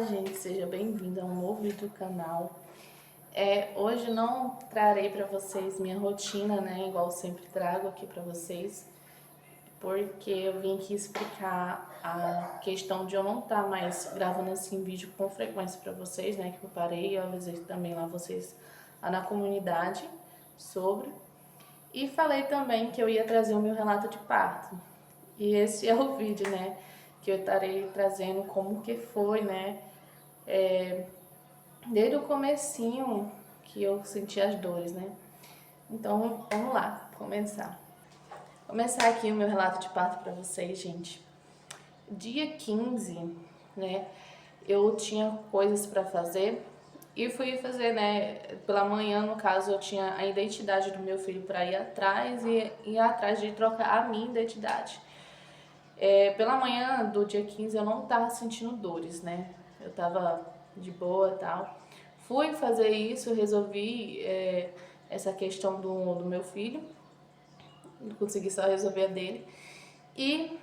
gente, seja bem-vindo a um novo vídeo do canal. Hoje não trarei para vocês minha rotina, né, igual eu sempre trago aqui para vocês, porque eu vim aqui explicar a questão de eu não estar mais gravando assim vídeo com frequência para vocês, né, que eu parei, eu avisei também lá vocês lá na comunidade sobre, e falei também que eu ia trazer o meu relato de parto. E esse é o vídeo, né, que eu estarei trazendo como que foi, né, desde o comecinho que eu senti as dores, né. Então, vamos lá, começar. Começar aqui o meu relato de parto para vocês, gente. Dia 15, né, eu tinha coisas para fazer e fui fazer, né, pela manhã, no caso, eu tinha a identidade do meu filho para ir atrás e ir atrás de trocar a minha identidade. Pela manhã do dia 15 eu não tava sentindo dores, né? Eu tava de boa e tal. Fui fazer isso, resolvi essa questão do meu filho, consegui só resolver a dele. E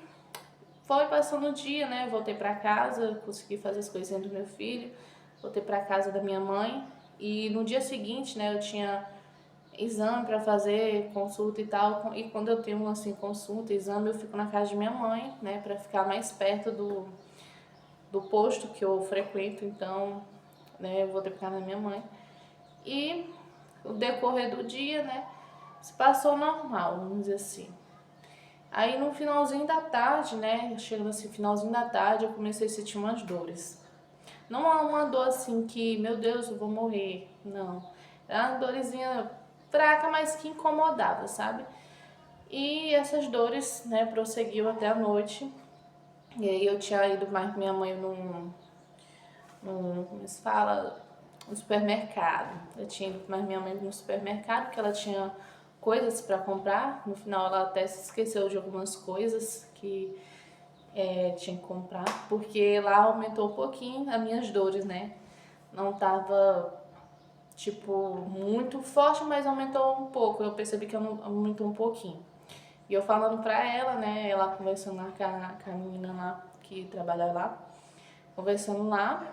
foi passando o dia, né? Voltei pra casa, consegui fazer as coisinhas do meu filho, voltei pra casa da minha mãe. E no dia seguinte, né, eu tinha exame para fazer, consulta e tal. E quando eu tenho assim consulta, exame, eu fico na casa de minha mãe, né, para ficar mais perto do posto que eu frequento. Então, né, eu vou ter que ficar na minha mãe. E o decorrer do dia, né, se passou normal, vamos dizer assim. Aí no finalzinho da tarde, né, chegando assim, finalzinho da tarde, eu comecei a sentir umas dores. Não é uma dor assim que, meu Deus, eu vou morrer, não. É uma dorzinha fraca, mas que incomodava, sabe? E essas dores, né, prosseguiu até a noite. E aí eu tinha ido mais com minha mãe como se fala, no supermercado. Eu tinha ido mais minha mãe no supermercado, porque ela tinha coisas para comprar. No final ela até se esqueceu de algumas coisas que tinha que comprar, porque lá aumentou um pouquinho as minhas dores, né? Não tava, tipo, muito forte, mas aumentou um pouco. Eu percebi que aumentou um pouquinho. E eu falando pra ela, né, ela conversando lá com a menina lá que trabalha lá, conversando lá.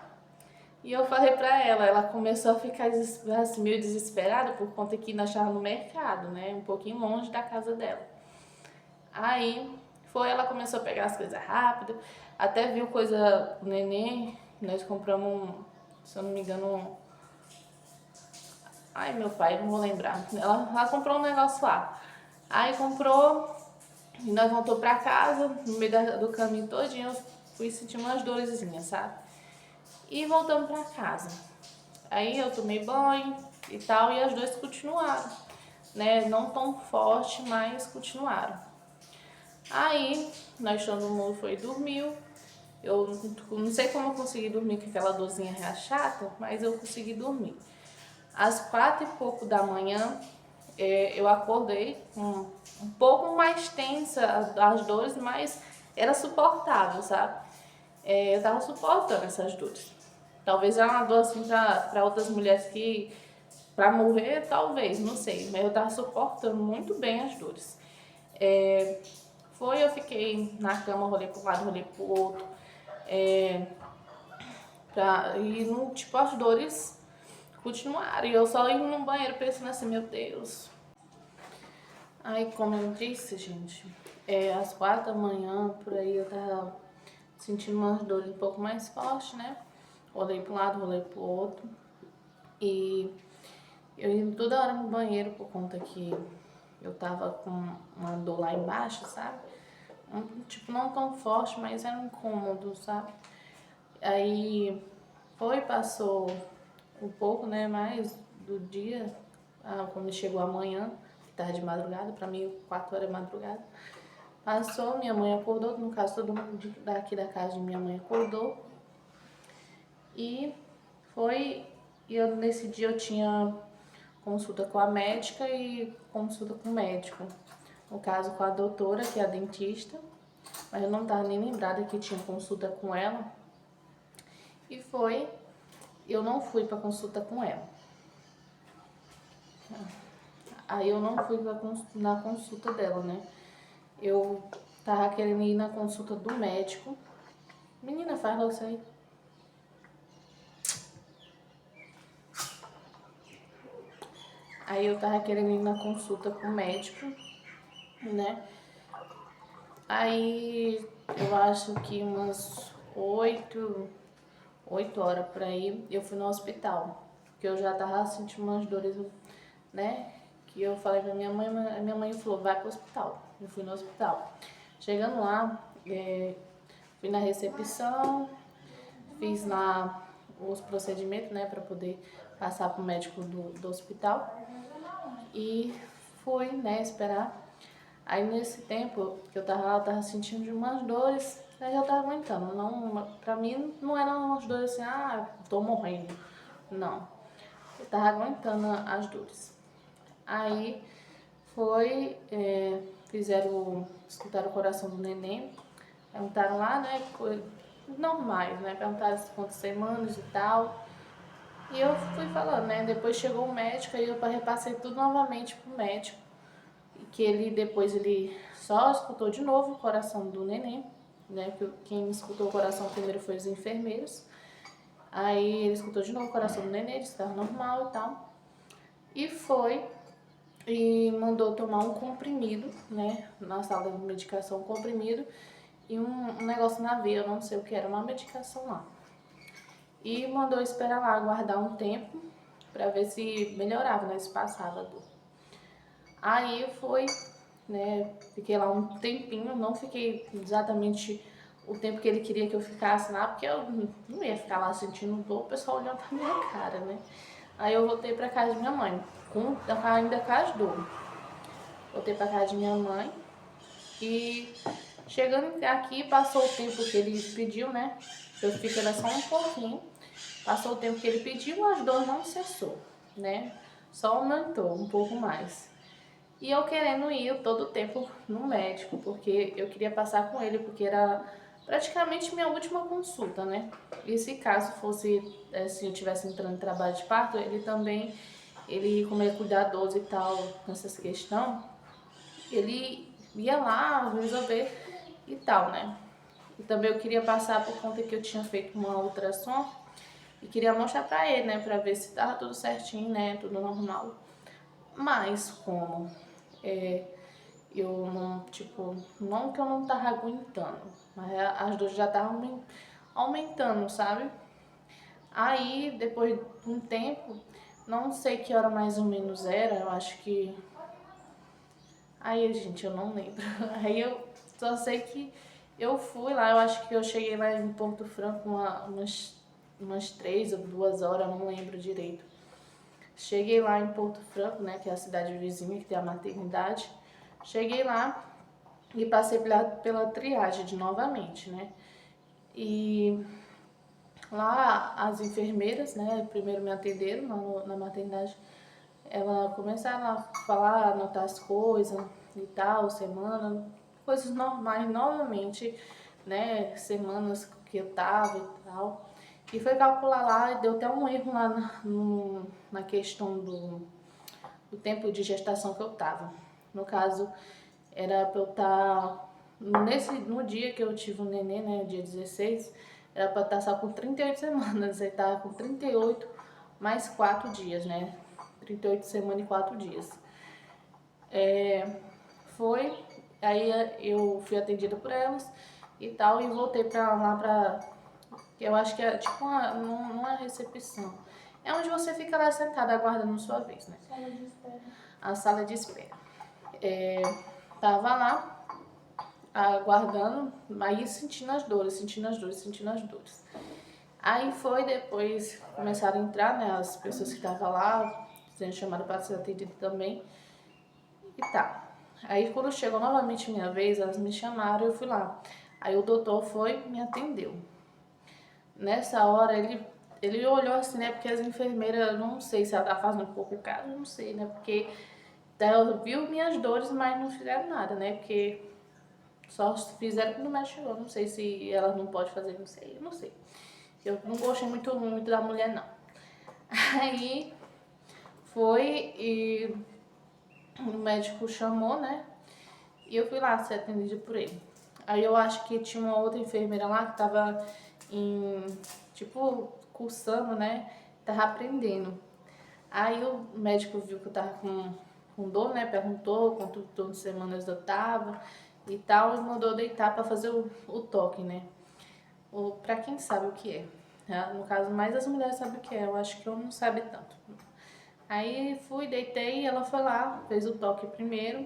E eu falei pra ela começou a ficar assim, meio desesperada por conta que nós estávamos no mercado, né, um pouquinho longe da casa dela. Aí ela começou a pegar as coisas rápido, até viu coisa do neném, nós compramos, se eu não me engano, ai meu pai, não vou lembrar, ela comprou um negócio lá. Aí comprou, e nós voltamos pra casa, no meio do caminho todinho, eu fui sentir umas dorzinhas, sabe? E voltamos pra casa. Aí eu tomei banho e tal, e as dores continuaram, né? Não tão forte, mas continuaram. Aí, nós todo mundo foi e dormiu. Eu não sei como eu consegui dormir com aquela dorzinha chata, mas eu consegui dormir. Às 4 e pouco da manhã, eu acordei um pouco mais tensa as dores, mas era suportável, sabe? Eu tava suportando essas dores. Talvez era uma dor assim pra outras mulheres que, pra morrer, talvez, não sei. Mas eu tava suportando muito bem as dores. Eu fiquei na cama, rolei pro lado, rolei pro outro. E tipo, as dores continuaram. E eu só indo no banheiro pensando assim, meu Deus. Aí, como eu disse, gente, às 4 da manhã, por aí, eu tava sentindo umas dores um pouco mais fortes, né? Rolei para um lado, rolei pro outro. E eu ia toda hora no banheiro por conta que eu tava com uma dor lá embaixo, sabe? Tipo, não tão forte, mas era um incômodo, sabe? Aí passou um pouco, né, mais do dia, quando chegou amanhã, que tava de madrugada, pra mim 4 horas é madrugada. Passou, minha mãe acordou, no caso todo mundo daqui da casa de minha mãe acordou. E nesse dia eu tinha consulta com a médica e consulta com o médico. No caso com a doutora, que é a dentista, mas eu não tava nem lembrada que tinha consulta com ela. E eu não fui pra consulta com ela. Aí eu não fui na consulta dela, né? Eu tava querendo ir na consulta do médico. Menina, faz louça aí. Aí eu tava querendo ir na consulta com o médico, né? Aí eu acho que umas 8 horas por aí eu fui no hospital. Porque eu já tava sentindo umas dores, né? Que eu falei pra minha mãe falou, vai pro hospital. Eu fui no hospital. Chegando lá, fui na recepção, fiz lá os procedimentos, né, pra poder passar pro médico do hospital. E fui, né, esperar. Aí nesse tempo que eu tava lá, eu tava sentindo umas dores, aí eu tava aguentando. Não, pra mim não eram umas dores assim, ah, tô morrendo. Não. Eu tava aguentando as dores. Aí foi, escutaram o coração do neném, perguntaram lá, né, coisas normais, né, perguntaram quantas semanas e tal. E eu fui falando, né, depois chegou o médico, aí eu repassei tudo novamente pro médico. Que ele só escutou de novo o coração do neném, né? Quem escutou o coração primeiro foi os enfermeiros. Aí ele escutou de novo o coração do neném, disse que estava normal e tal. E foi e mandou tomar um comprimido, né? Na sala de medicação, um comprimido e um negócio na veia, eu não sei o que era, uma medicação lá. E mandou esperar lá, aguardar um tempo para ver se melhorava, né? Se passava a dor. Aí foi, né? Fiquei lá um tempinho, não fiquei exatamente o tempo que ele queria que eu ficasse lá, porque eu não ia ficar lá sentindo dor, o pessoal olhando pra minha cara, né? Aí eu voltei pra casa de minha mãe, ainda com as dores. Voltei pra casa de minha mãe e chegando aqui, passou o tempo que ele pediu, né? Eu fiquei lá só um pouquinho. Passou o tempo que ele pediu, as dores não cessou, né? Só aumentou um pouco mais. E eu querendo ir todo o tempo no médico, porque eu queria passar com ele, porque era praticamente minha última consulta, né? E se caso fosse, se eu tivesse entrando em trabalho de parto, ele também, como ele é cuidadoso e tal, nessas questões, ele ia lá resolver e tal, né? E também eu queria passar por conta que eu tinha feito uma ultrassom e queria mostrar pra ele, né? Pra ver se tava tudo certinho, né? Tudo normal. Mas como eu não, tipo, não que eu não tava aguentando, mas as dores já estavam aumentando, sabe? Aí, depois de um tempo, não sei que hora mais ou menos era, eu acho que... Aí, gente, eu não lembro. Aí eu só sei que eu fui lá, eu acho que eu cheguei lá em Porto Franco umas 3 ou 2 horas, eu não lembro direito. Cheguei lá em Porto Franco, né, que é a cidade vizinha, que tem a maternidade. Cheguei lá e passei pela triagem novamente, né? E lá as enfermeiras, né, primeiro me atenderam na maternidade. Elas começaram a falar, anotar as coisas e tal, semana, coisas normais novamente, né? Semanas que eu tava e tal. E foi calcular lá e deu até um erro lá na questão do tempo de gestação que eu tava. No caso, era pra eu estar, no dia que eu tive o neném, né, dia 16, era pra eu estar só com 38 semanas, aí tava com 38 mais 4 dias, né, 38 semanas e 4 dias. Foi, aí eu fui atendida por elas e tal, e voltei pra lá que eu acho que é tipo não é recepção. É onde você fica lá sentada aguardando sua vez, né? Sala de espera. A sala de espera. Tava lá, aguardando, aí sentindo as dores, sentindo as dores, sentindo as dores. Aí foi depois, começaram a entrar, né, as pessoas que estavam lá, sendo chamadas para ser atendidas também, e tá. Aí quando chegou novamente minha vez, elas me chamaram e eu fui lá. Aí o doutor foi e me atendeu. Nessa hora ele olhou assim, né, porque as enfermeiras, não sei se ela tá fazendo um pouco caso, não sei, né, porque ela viu minhas dores, mas não fizeram nada, né, porque só fizeram quando o médico chegou. Não sei se elas não podem fazer, não sei, eu não sei. Eu não gostei muito da mulher, não. Aí foi e o médico chamou, né? E eu fui lá ser atendida por ele. Aí eu acho que tinha uma outra enfermeira lá que tava tipo, cursando, né? Tava aprendendo. Aí o médico viu que eu tava com dor, né? Perguntou quantas semanas eu tava e tal, e mandou deitar pra fazer o toque, né? Pra quem sabe o que é. Né? No caso, mais as mulheres sabem o que é, eu acho que eu não sabe tanto. Aí fui, deitei, e ela foi lá, fez o toque primeiro.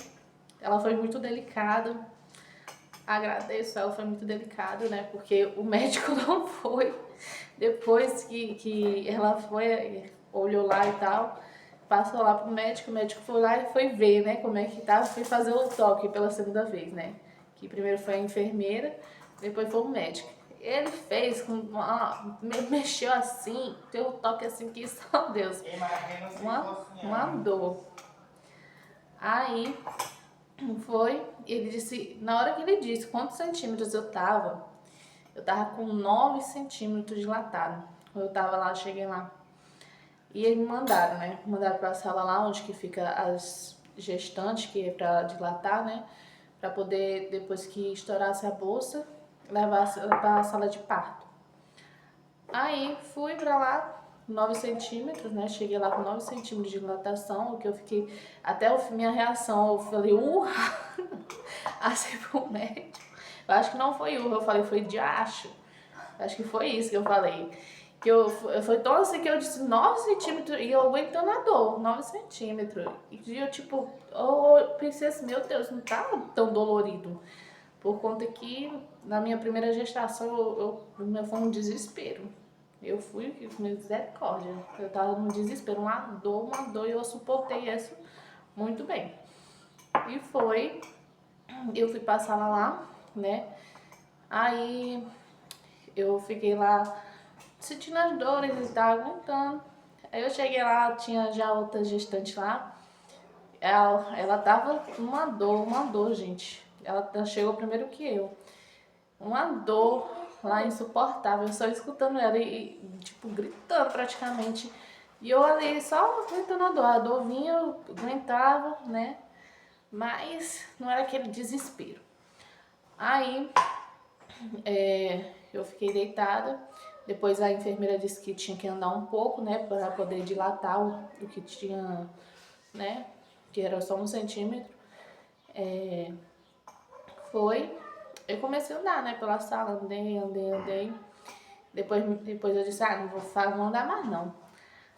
Ela foi muito delicada. Agradeço, ela foi muito delicada, né? Porque o médico não foi. Depois que ela foi, olhou lá e tal, passou lá pro médico, o médico foi lá e foi ver, né, como é que tava, foi fazer o toque pela segunda vez, né? Que primeiro foi a enfermeira, depois foi o médico. Ele fez com mexeu assim, deu um toque assim que só Deus. Uma dor. Aí foi, ele disse, na hora que ele disse quantos centímetros eu tava com 9 centímetros dilatado. Eu tava lá, cheguei lá. E eles me mandaram, né? Mandaram pra sala lá, onde que fica as gestantes, que é pra dilatar, né? Pra poder, depois que estourasse a bolsa, levar pra sala de parto. Aí fui pra lá, 9 centímetros, né? Cheguei lá com 9 centímetros de dilatação, o que eu fiquei, até minha reação, eu falei, assim pro médico. Eu acho que não foi eu falei, foi de acho. Acho que foi isso que eu falei. Foi tão assim que eu disse 9 centímetros e eu aguentando a dor, 9 centímetros. E eu, tipo, eu pensei assim, meu Deus, não tá tão dolorido. Por conta que na minha primeira gestação foi um desespero. Eu fui, misericórdia. Eu tava num desespero, uma dor, e eu suportei isso muito bem. E foi, eu fui passar lá, né? Aí eu fiquei lá sentindo as dores e tal, aguentando. Aí eu cheguei lá, tinha já outra gestante lá. Ela tava uma dor, gente. Ela chegou primeiro que eu. Uma dor lá insuportável, só escutando ela tipo, gritando praticamente. E eu ali só aguentando a dor. A dor vinha, eu aguentava, né? Mas não era aquele desespero. Aí eu fiquei deitada. Depois a enfermeira disse que tinha que andar um pouco, né, para poder dilatar o que tinha, né, que era só 1 centímetro. Foi, eu comecei a andar, né, pela sala, andei. Depois eu disse, não vou andar mais não.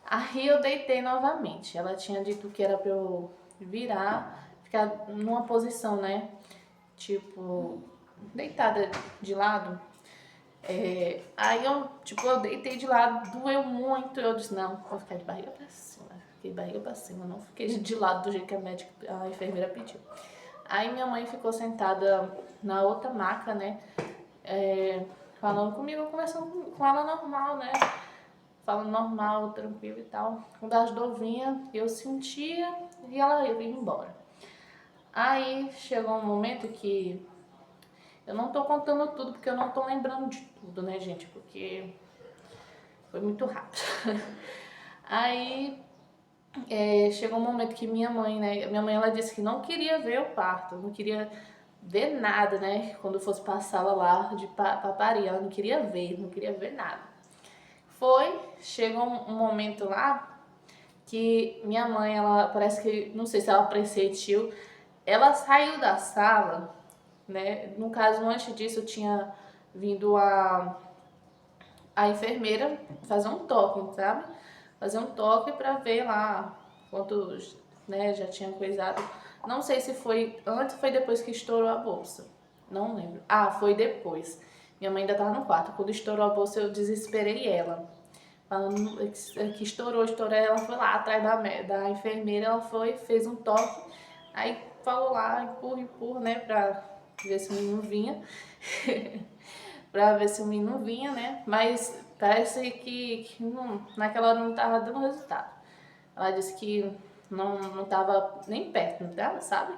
Aí eu deitei novamente. Ela tinha dito que era pra eu virar, ficar numa posição, né, tipo, deitada de lado. Aí eu deitei de lado, doeu muito. Eu disse, não, vou ficar de barriga pra cima. Fiquei de barriga pra cima, não fiquei de lado do jeito que a enfermeira pediu. Aí minha mãe ficou sentada na outra maca, né? Falando comigo, conversando com ela normal, né? Falando normal, tranquilo e tal. Quando as dor vinha, eu sentia e ela ia embora. Aí chegou um momento que eu não tô contando tudo, porque eu não tô lembrando de tudo, né, gente? Porque foi muito rápido. Aí chegou um momento que minha mãe, né? Minha mãe, ela disse que não queria ver o parto, não queria ver nada, né? Quando fosse passar ela lá pra parir, ela não queria ver nada. Chegou um momento lá que minha mãe, ela parece que, não sei se ela pressentiu, ela saiu da sala, né? No caso, antes disso, tinha vindo a enfermeira fazer um toque, sabe? Fazer um toque pra ver lá quantos, né, já tinha coisado. Não sei se foi antes ou foi depois que estourou a bolsa. Não lembro. Foi depois. Minha mãe ainda tava no quarto. Quando estourou a bolsa, eu desesperei ela. Falando que estourou, ela foi lá atrás da enfermeira, ela foi, fez um toque. Aí falou lá, empurra, né, pra ver se o menino vinha. Pra ver se o menino vinha, né? Mas parece que naquela hora não tava dando resultado. Ela disse que não tava nem perto dela, sabe?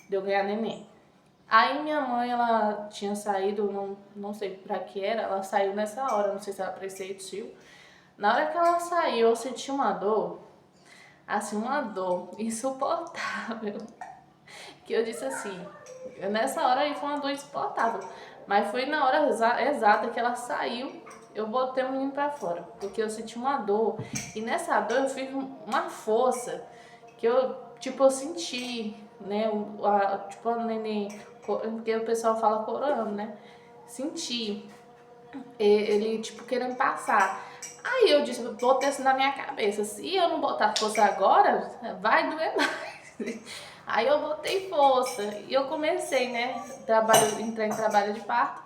De eu ganhar neném. Aí minha mãe, ela tinha saído, não sei pra que era, ela saiu nessa hora, não sei se ela pressentiu. Na hora que ela saiu, eu senti uma dor, assim, uma dor insuportável. Que eu disse assim, nessa hora aí foi uma dor insuportável. Mas foi na hora exata que ela saiu. eu botei o menino pra fora, porque eu senti uma dor. E nessa dor eu fiz uma força que eu, tipo, eu senti, né? Tipo, a neném, porque o pessoal fala corando, né? Senti ele, tipo, querendo passar. Aí eu disse, botei isso na minha cabeça, se eu não botar força agora, vai doer mais. Aí eu botei força e eu comecei, né? Entrar em trabalho de parto.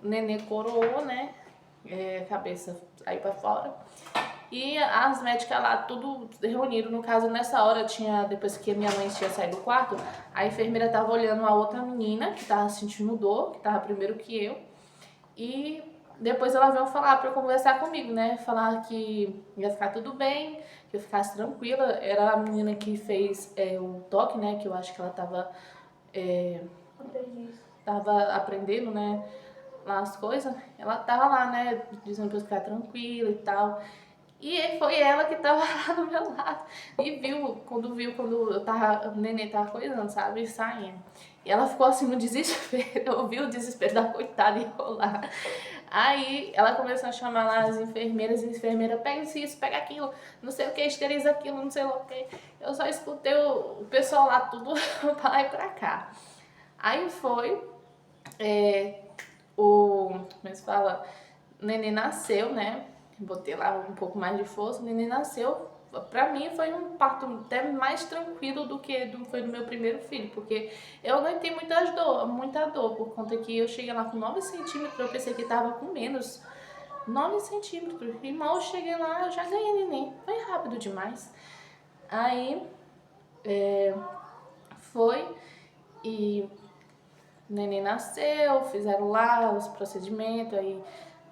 O nenê coroou, né? Cabeça aí pra fora. E as médicas lá, tudo reuniram. No caso, nessa hora, depois que a minha mãe tinha saído do quarto, a enfermeira tava olhando a outra menina que tava sentindo dor, que tava primeiro que eu. E depois ela veio falar pra conversar comigo, né? Falar que ia ficar tudo bem, que eu ficasse tranquila. Era a menina que fez o toque, né? Que eu acho que ela tava, tava aprendendo, né? Lá as coisas. Ela tava lá, né? Dizendo pra eu ficar tranquila e tal. E foi ela que tava lá do meu lado. E quando eu tava, o neném tava coisando, sabe? Saindo. E ela ficou assim no desespero. Eu vi o desespero da coitada enrolar. Aí ela começou a chamar lá as enfermeiras. E a enfermeira, pega isso, pega aquilo, não sei o que, esteriliza aquilo, não sei o que. Eu só escutei o pessoal lá tudo pra lá e pra cá. Aí foi, como é que se fala? O neném nasceu, né? Botei lá um pouco mais de força, o neném nasceu. Pra mim foi um parto até mais tranquilo do que foi do meu primeiro filho, porque eu aguentei muita dor, por conta que eu cheguei lá com 9 centímetros, eu pensei que tava com menos. 9 centímetros. E mal eu cheguei lá, eu já ganhei neném. Foi rápido demais. Aí foi e o neném nasceu, fizeram lá os procedimentos, aí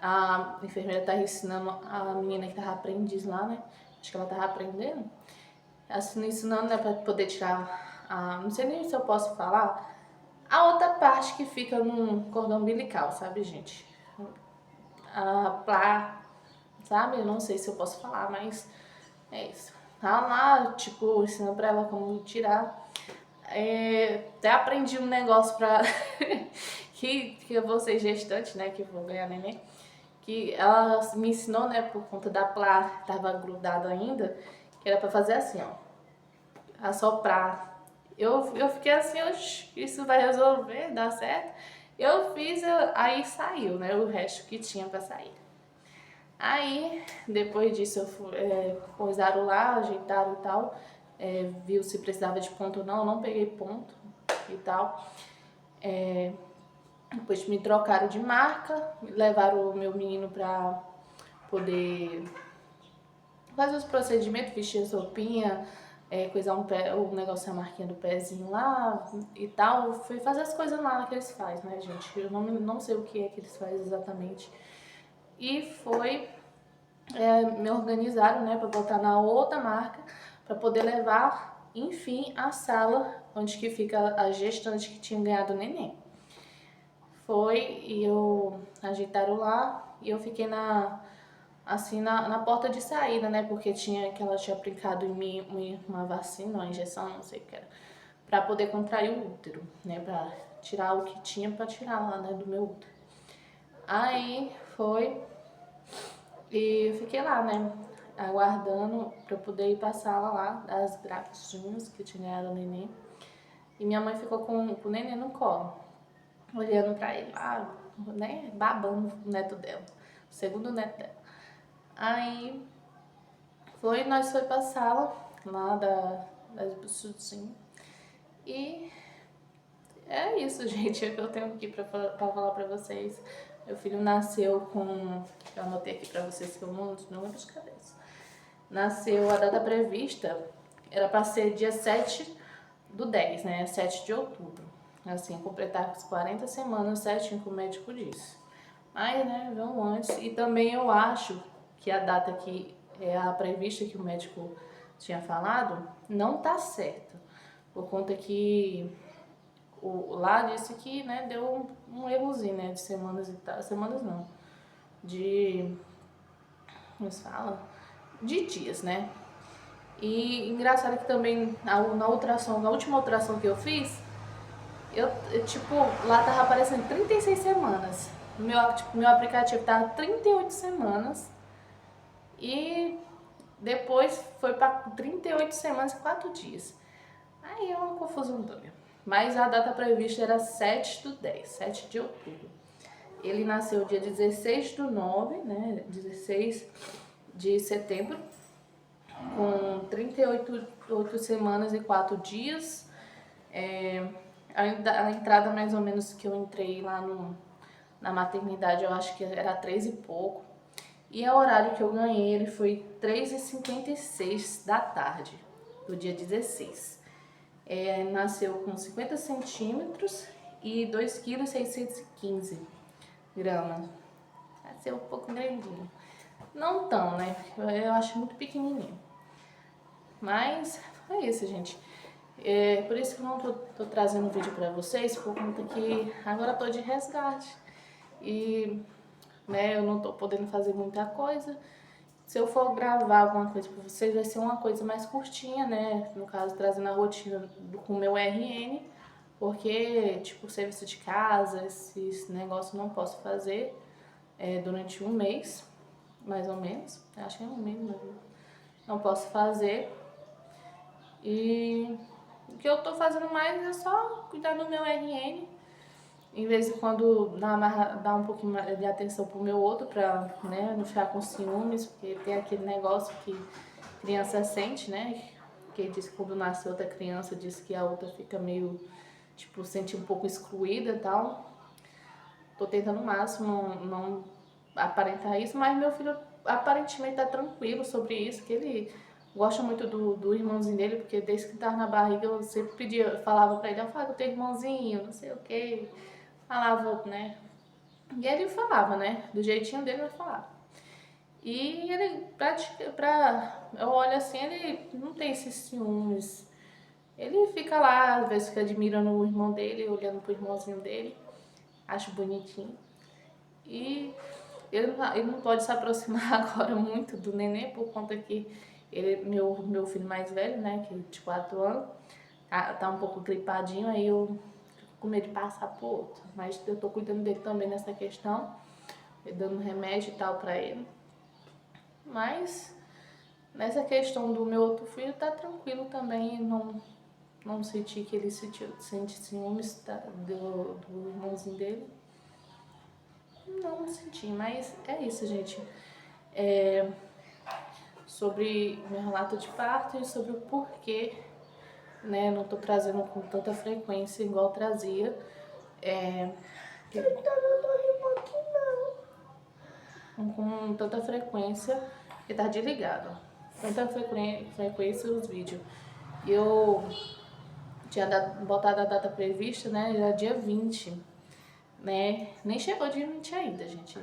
a enfermeira tava ensinando a menina que tava aprendiz lá, né? Acho que ela tava aprendendo. Assim, ensinando, né, pra poder tirar não sei nem se eu posso falar, a outra parte que fica no cordão umbilical, sabe, gente? Pra, sabe? Eu não sei se eu posso falar, mas é isso. Tá lá, tipo, ensinando pra ela como tirar. Até aprendi um negócio pra que eu vou ser gestante, né? Que eu vou ganhar neném. Que ela me ensinou, né? Por conta da plá, tava grudado ainda, que era pra fazer assim, ó. Assoprar. Eu fiquei assim, oxe, isso vai resolver, dá certo. Eu fiz, aí saiu, né? O resto que tinha pra sair. Aí, depois disso, coisaram lá, ajeitaram e tal. Viu se precisava de ponto ou não, eu não peguei ponto e tal. Depois me trocaram de marca, levaram o meu menino pra poder fazer os procedimentos, vestir a roupinha, coisar o negócio, a marquinha do pezinho lá e tal. Fui fazer as coisas lá que eles fazem, né, gente? Eu não sei o que é que eles fazem exatamente. E me organizaram, né, para botar na outra marca, para poder levar, enfim, a sala onde que fica a gestante que tinha ganhado o neném. E eu ajeitaram lá e eu fiquei assim, na porta de saída, né, porque que ela tinha aplicado em mim uma vacina, uma injeção, não sei o que era, para poder contrair o útero, né, para tirar o que tinha para tirar lá, né, do meu útero. Aí e eu fiquei lá, né, aguardando pra eu poder ir pra sala lá das grávidas que tinha ganhado o neném. E minha mãe ficou com o neném no colo, olhando pra ele lá, né, babando o neto dela, o segundo neto dela. Aí nós foi pra sala lá das Bussutinho. E é isso, gente, é o que eu tenho aqui pra falar pra vocês. Meu filho nasceu eu anotei aqui pra vocês que eu não lembro de cabeça. Nasceu, a data prevista era pra ser dia 7/10, né? 7 de outubro. Assim, completar as 40 semanas certinho que o médico disse. Mas, né, veio antes. E também eu acho que a data que é a prevista que o médico tinha falado não tá certa. Por conta que lá disse que, né, deu um errozinho, né, de semanas e tal. Semanas não. Como se fala? De dias, né? E engraçado que também na última ultrassom que eu fiz, tipo, lá tava aparecendo 36 semanas. Meu aplicativo tava 38 semanas e depois foi para 38 semanas e 4 dias. Aí é uma confusão doida. Mas a data prevista era 7/10, 7 de outubro. Ele nasceu dia 16/9, né? 16 de setembro, com 38 semanas e 4 dias. A entrada mais ou menos que eu entrei lá na maternidade, eu acho que era 3 e pouco. E o horário que eu ganhei, ele foi 3h56 da tarde, do dia 16. Nasceu com 50 centímetros e 2,615 kg. Nasceu um pouco grandinho. Não tão, né? Eu acho muito pequenininho. Mas é isso, gente. Por isso que eu não tô trazendo vídeo pra vocês, por conta que agora eu tô de resgate. E, né, eu não tô podendo fazer muita coisa. Se eu for gravar alguma coisa pra vocês, vai ser uma coisa mais curtinha, né? No caso, trazendo a rotina com o meu RN. Porque, tipo, serviço de casa, esses negócios não posso fazer durante um mês, mais ou menos. Acho que é um mês, mas não posso fazer. E o que eu tô fazendo mais é só cuidar do meu RN. Em vez de quando dar um pouquinho de atenção pro meu outro, pra, né, não ficar com ciúmes, porque tem aquele negócio que criança sente, né? Que diz que quando nasce outra criança, diz que a outra fica meio, tipo, sente um pouco excluída e tal. Tô tentando o máximo não aparentar isso, mas meu filho aparentemente tá tranquilo sobre isso, que ele gosta muito do irmãozinho dele, porque desde que tava na barriga eu sempre falava pra ele, eu falava, eu tenho irmãozinho, não sei o que, falava, né? E ele falava, né? Do jeitinho dele ele falava. E ele, eu olho assim, ele não tem esses ciúmes. Ele fica lá, às vezes fica admirando o irmão dele, olhando pro irmãozinho dele, acho bonitinho. E ele não pode se aproximar agora muito do neném, por conta que meu filho mais velho, né, que é de 4 anos, tá um pouco gripadinho, aí eu fico com medo de passar pro outro. Mas eu tô cuidando dele também nessa questão, dando remédio e tal pra ele. Mas nessa questão do meu outro filho tá tranquilo também, não senti que ele sente ciúmes do irmãozinho dele. Não senti, mas é isso, gente. Sobre meu relato de parto e sobre o porquê, né, não tô trazendo com tanta frequência igual trazia. Com tanta frequência, e tá desligado. Tanta frequência os vídeos. Eu tinha botado a data prevista, né, era dia 20, né, nem chegou dia 20 ainda, gente.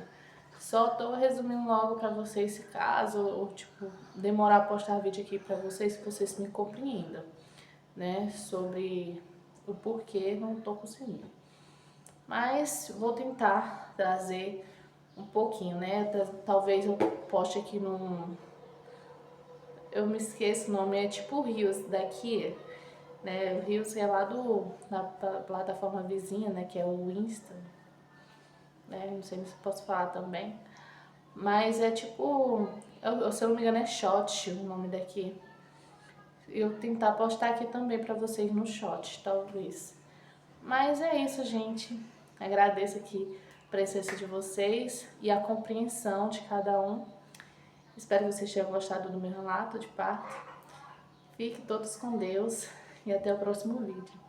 Só tô resumindo logo pra vocês, se caso, ou tipo, demorar a postar vídeo aqui pra vocês, que vocês me compreendam, né, sobre o porquê não tô conseguindo. Mas vou tentar trazer um pouquinho, né, talvez eu poste aqui eu me esqueço o nome, é tipo Rios daqui, né, o Rios é lá da plataforma vizinha, né, que é o Insta, né, não sei se posso falar também. Mas é tipo, se eu não me engano é Shot o nome daqui. Eu tentar postar aqui também pra vocês no Shot, talvez. Mas é isso, gente. Agradeço aqui a presença de vocês e a compreensão de cada um. Espero que vocês tenham gostado do meu relato de parto. Fiquem todos com Deus e até o próximo vídeo.